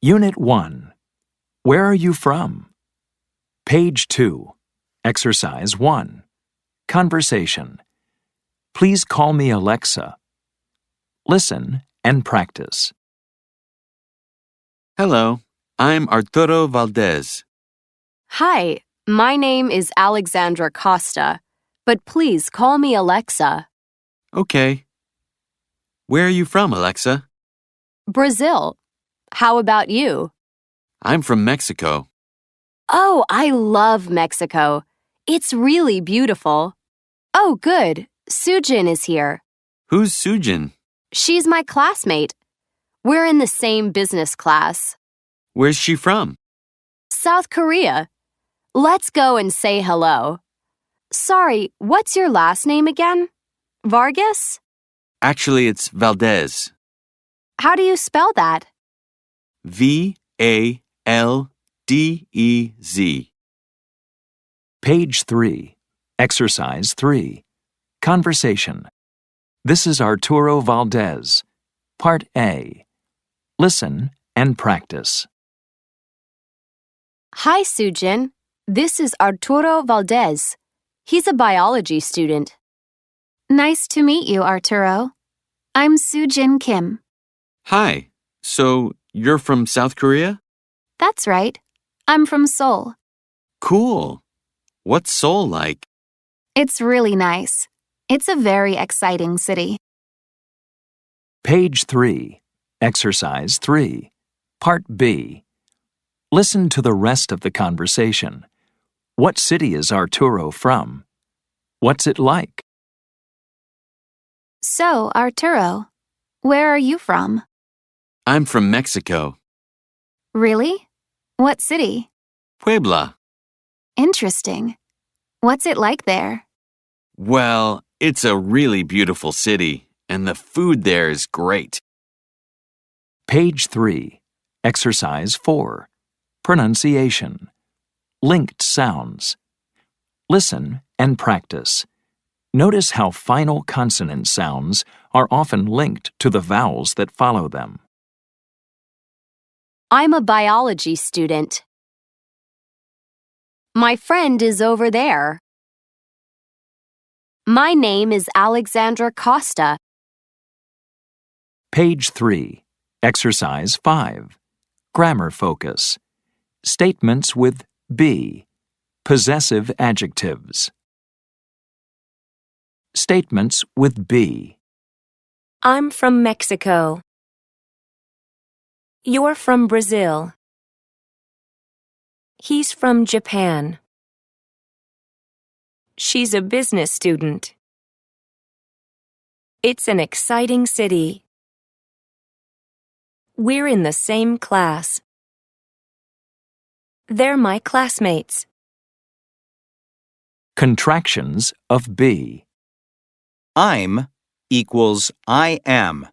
Unit 1. Where are you from? Page 2. Exercise 1. Conversation. Please call me Alexa. Listen and practice. Hello, I'm Arturo Valdez. Hi, my name is Alexandra Costa, but please call me Alexa. Okay. Where are you from, Alexa? Brazil. How about you? I'm from Mexico. Oh, I love Mexico. It's really beautiful. Oh, good. Sujin is here. Who's Sujin? She's my classmate. We're in the same business class. Where's she from? South Korea. Let's go and say hello. Sorry, what's your last name again? Vargas? Actually, it's Valdez. How do you spell that? Valdez. Page 3. Exercise 3. Conversation. This is Arturo Valdez. Part A. Listen and practice. Hi, Sujin. This is Arturo Valdez. He's a biology student. Nice to meet you, Arturo. I'm Sujin Kim. Hi. So, you're from South Korea? That's right. I'm from Seoul. Cool. What's Seoul like? It's really nice. It's a very exciting city. Page 3. Exercise 3. Part B. Listen to the rest of the conversation. What city is Arturo from? What's it like? So, Arturo, where are you from? I'm from Mexico. Really? What city? Puebla. Interesting. What's it like there? Well, it's a really beautiful city, and the food there is great. Page 3. Exercise 4. Pronunciation. Linked sounds. Listen and practice. Notice how final consonant sounds are often linked to the vowels that follow them. I'm a biology student. My friend is over there. My name is Alexandra Costa. Page 3. Exercise 5. Grammar focus. Statements with be. Possessive adjectives. Statements with be. I'm from Mexico. You're from Brazil. He's from Japan. She's a business student. It's an exciting city. We're in the same class. They're my classmates. Contractions of be. I'm equals I am.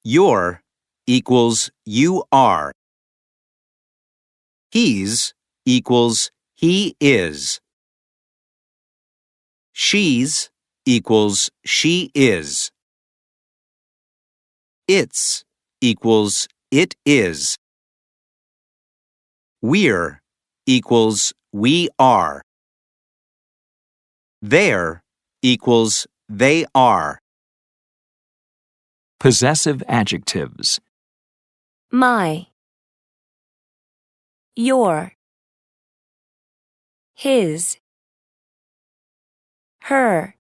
You're equals you are. He's equals he is. She's equals she is. It's equals it is. We're equals we are. They're equals they are. Possessive adjectives. My. Your. His. Her.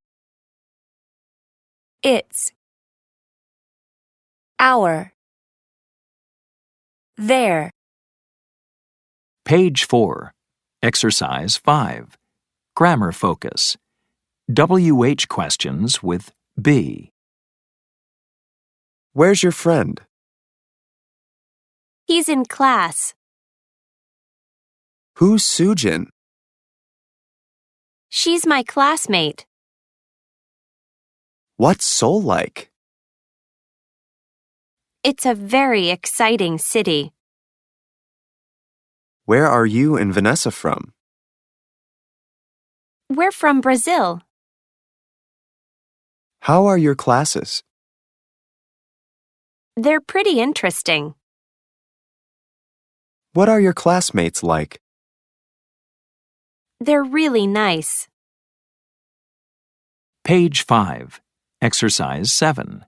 Its. Our. Their. Page 4. Exercise 5. Grammar focus. WH questions with be. Where's your friend? He's in class. Who's Sujin? She's my classmate. What's Seoul like? It's a very exciting city. Where are you and Vanessa from? We're from Brazil. How are your classes? They're pretty interesting. What are your classmates like? They're really nice. Page 5. Exercise 7.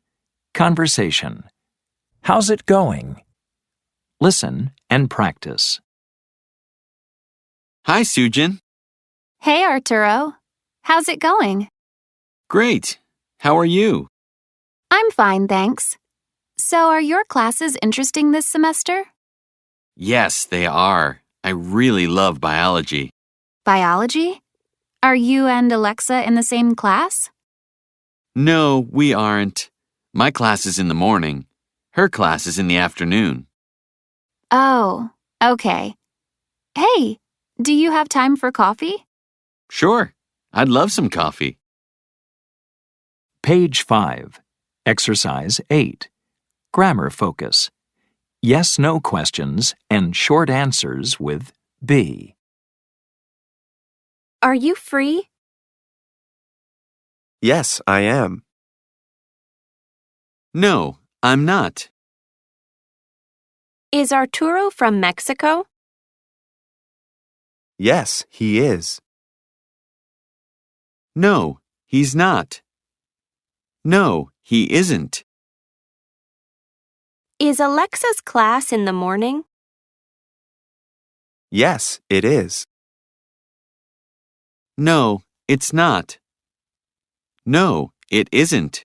Conversation. How's it going? Listen and practice. Hi, Sujin. Hey, Arturo. How's it going? Great. How are you? I'm fine, thanks. So, are your classes interesting this semester? Yes, they are. I really love biology. Biology? Are you and Alexa in the same class? No, we aren't. My class is in the morning. Her class is in the afternoon. Oh, okay. Hey, do you have time for coffee? Sure. I'd love some coffee. Page 5. Exercise 8. Grammar focus. Yes/no questions and short answers with be. Are you free? Yes, I am. No, I'm not. Is Arturo from Mexico? Yes, he is. No, he's not. No, he isn't. Is Alexa's class in the morning? Yes, it is. No, it's not. No, it isn't.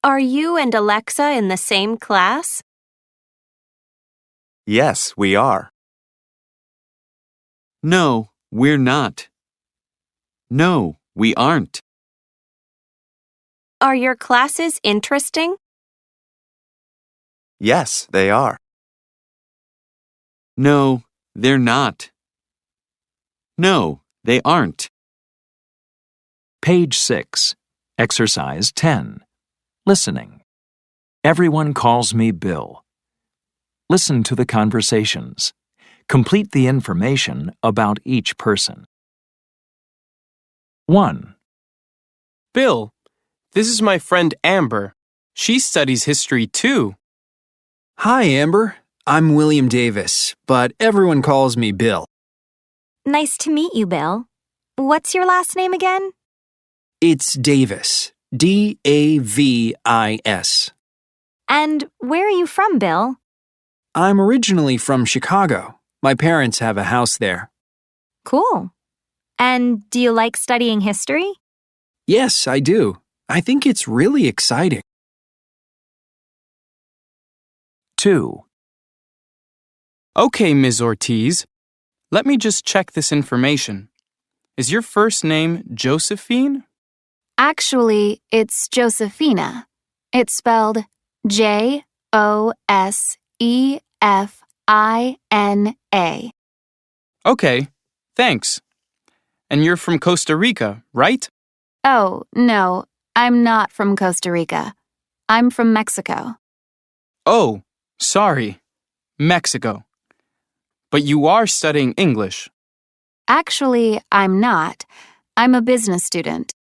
Are you and Alexa in the same class? Yes, we are. No, we're not. No, we aren't. Are your classes interesting? Yes, they are. No, they're not. No, they aren't. Page 6. Exercise 10. Listening. Everyone calls me Bill. Listen to the conversations. Complete the information about each person. 1. Bill, this is my friend Amber. She studies history too. Hi, Amber. I'm William Davis, but everyone calls me Bill. Nice to meet you, Bill. What's your last name again? It's Davis. D-A-V-I-S. And where are you from, Bill? I'm originally from Chicago. My parents have a house there. Cool. And do you like studying history? Yes, I do. I think it's really exciting. 2. Okay, Ms. Ortiz. Let me just check this information. Is your first name Josephine? Actually, it's Josephina. It's spelled Josefina. Okay, thanks. And you're from Costa Rica, right? Oh, no, I'm not from Costa Rica. I'm from Mexico. Oh, sorry. Mexico. But you are studying English. Actually, I'm not. I'm a business student.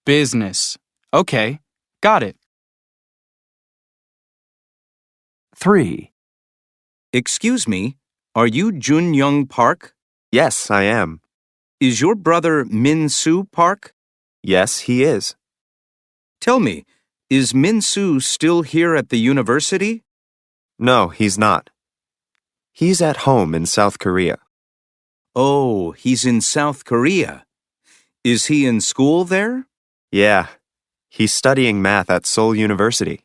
Business. Okay, got it. 3. Excuse me, are you Jun Young Park? Yes, I am. Is your brother Min Soo Park? Yes, he is. Tell me, is Min Soo still here at the university? No, he's not. He's at home in South Korea. Oh, he's in South Korea. Is he in school there? Yeah, he's studying math at Seoul University.